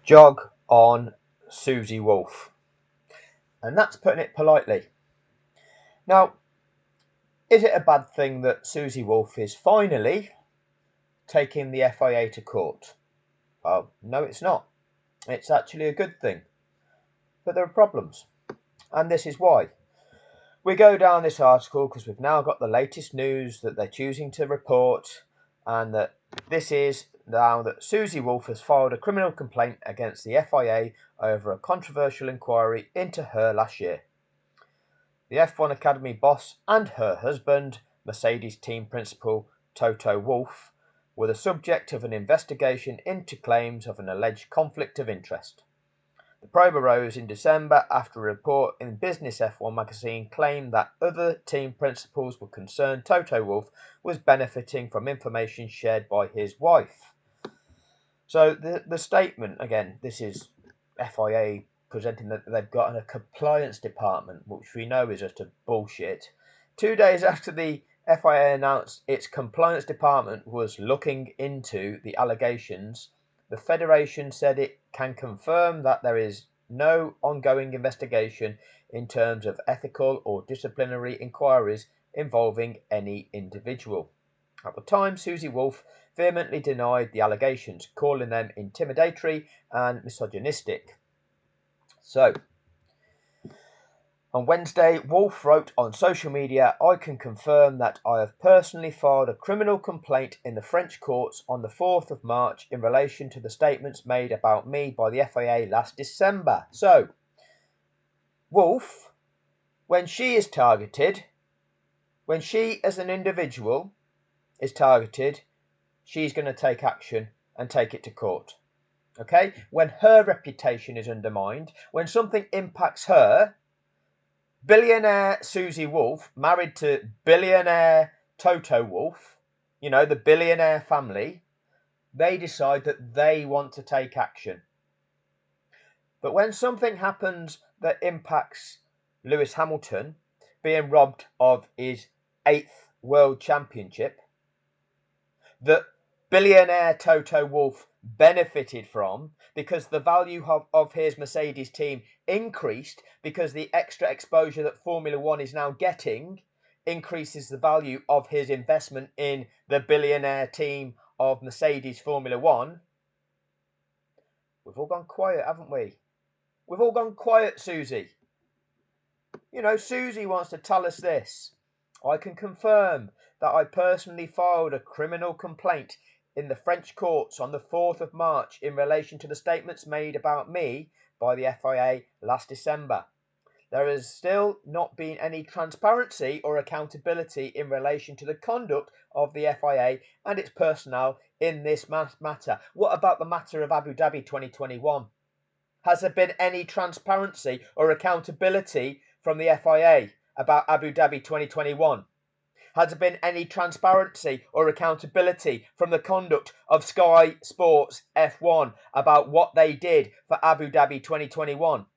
jog on Susie Wolff. And that's putting it politely. Now, is it a bad thing that Susie Wolff is finally taking the FIA to court? Well, no, it's not. It's actually a good thing. But there are problems. And this is why. We go down this article because we've now got the latest news that they're choosing to report, and that this is now that Susie Wolff has filed a criminal complaint against the FIA over a controversial inquiry into her last year. The F1 Academy boss and her husband, Mercedes team principal Toto Wolff, were the subject of an investigation into claims of an alleged conflict of interest. The probe arose in December after a report in Business F1 magazine claimed that other team principals were concerned Toto Wolff was benefiting from information shared by his wife. So the statement, again, this is FIA presenting that they've got a compliance department, which we know is just a bullshit. 2 days after the FIA announced its compliance department was looking into the allegations, the Federation said it can confirm that there is no ongoing investigation in terms of ethical or disciplinary inquiries involving any individual. At the time, Susie Wolff vehemently denied the allegations, calling them intimidatory and misogynistic. So, on Wednesday, Wolff wrote on social media, "I can confirm that I have personally filed a criminal complaint in the French courts on the 4th of March in relation to the statements made about me by the FIA last December." So, Wolff, when she is targeted, when she as an individual is targeted, she's going to take action and take it to court. Okay? When her reputation is undermined, when something impacts her, billionaire Susie Wolff, married to billionaire Toto Wolff, you know, the billionaire family, they decide that they want to take action. But when something happens that impacts Lewis Hamilton being robbed of his 8th world championship, that billionaire Toto Wolff benefited from because the value of his Mercedes team increased because the extra exposure that Formula One is now getting increases the value of his investment in the billionaire team of Mercedes Formula One. We've all gone quiet, haven't we? We've all gone quiet, Susie. You know, Susie wants to tell us this. "I can confirm that I personally filed a criminal complaint in the French courts on the 4th of March in relation to the statements made about me by the FIA last December. There has still not been any transparency or accountability in relation to the conduct of the FIA and its personnel in this matter." What about the matter of Abu Dhabi 2021? Has there been any transparency or accountability from the FIA about Abu Dhabi 2021? Has there been any transparency or accountability from the conduct of Sky Sports F1 about what they did for Abu Dhabi 2021?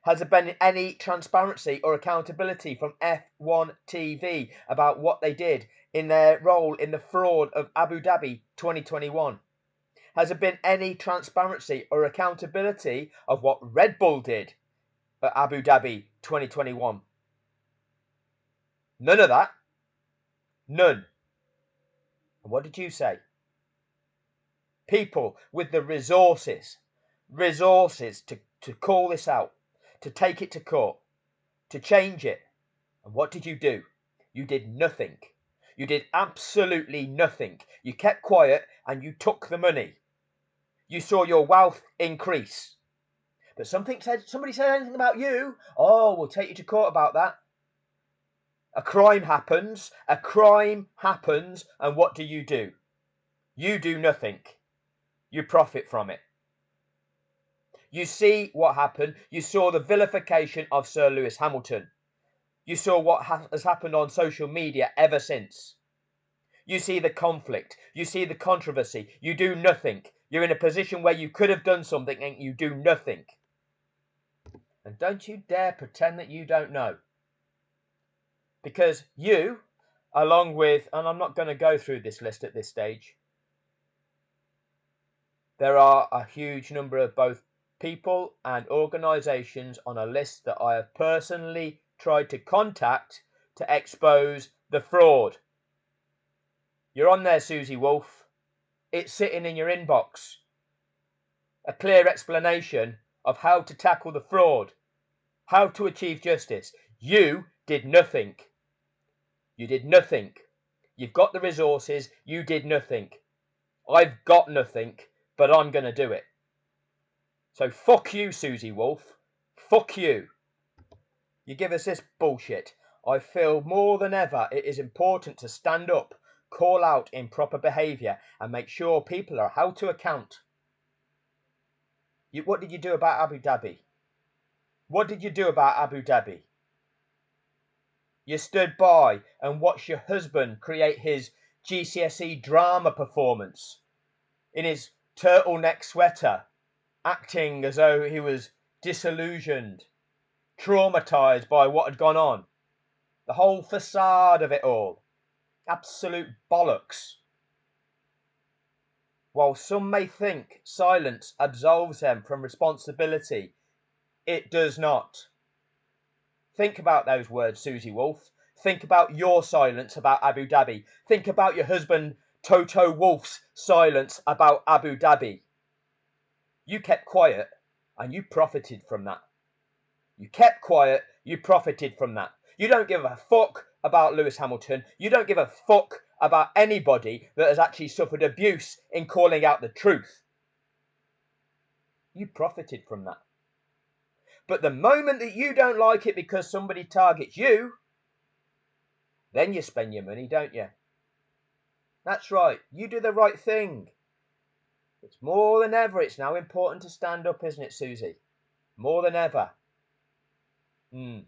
Has there been any transparency or accountability from F1 TV about what they did in their role in the fraud of Abu Dhabi 2021? Has there been any transparency or accountability of what Red Bull did at Abu Dhabi 2021? None of that. None. And what did you say? People with the resources to call this out, to take it to court, to change it. And what did you do? You did nothing. You did absolutely nothing. You kept quiet and you took the money. You saw your wealth increase. But somebody said anything about you. Oh, we'll take you to court about that. A crime happens, and what do? You do nothing. You profit from it. You see what happened. You saw the vilification of Sir Lewis Hamilton. You saw what has happened on social media ever since. You see the conflict. You see the controversy. You do nothing. You're in a position where you could have done something and you do nothing. And don't you dare pretend that you don't know. Because you, along with, and I'm not going to go through this list at this stage, There are a huge number of both people and organisations on a list that I have personally tried to contact to expose the fraud. You're on there, Susie Wolff. It's sitting in your inbox. A clear explanation of how to tackle the fraud, how to achieve justice. You did nothing. You did nothing. You've got the resources. You did nothing. I've got nothing, but I'm going to do it. So fuck you, Susie Wolff. Fuck you. You give us this bullshit. I feel more than ever it is important to stand up, call out in proper behaviour, and make sure people are held to account. What did you do about Abu Dhabi? What did you do about Abu Dhabi? You stood by and watched your husband create his GCSE drama performance in his turtleneck sweater, acting as though he was disillusioned, traumatised by what had gone on. The whole facade of it all. Absolute bollocks. While some may think silence absolves them from responsibility, it does not. Think about those words, Susie Wolff. Think about your silence about Abu Dhabi. Think about your husband Toto Wolff's silence about Abu Dhabi. You kept quiet and you profited from that. You kept quiet, you profited from that. You don't give a fuck about Lewis Hamilton. You don't give a fuck about anybody that has actually suffered abuse in calling out the truth. You profited from that. But the moment that you don't like it because somebody targets you, then you spend your money, don't you? That's right. You do the right thing. It's more than ever. It's now important to stand up, isn't it, Susie? More than ever. We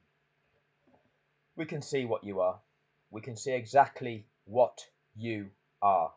can see what you are. We can see exactly what you are.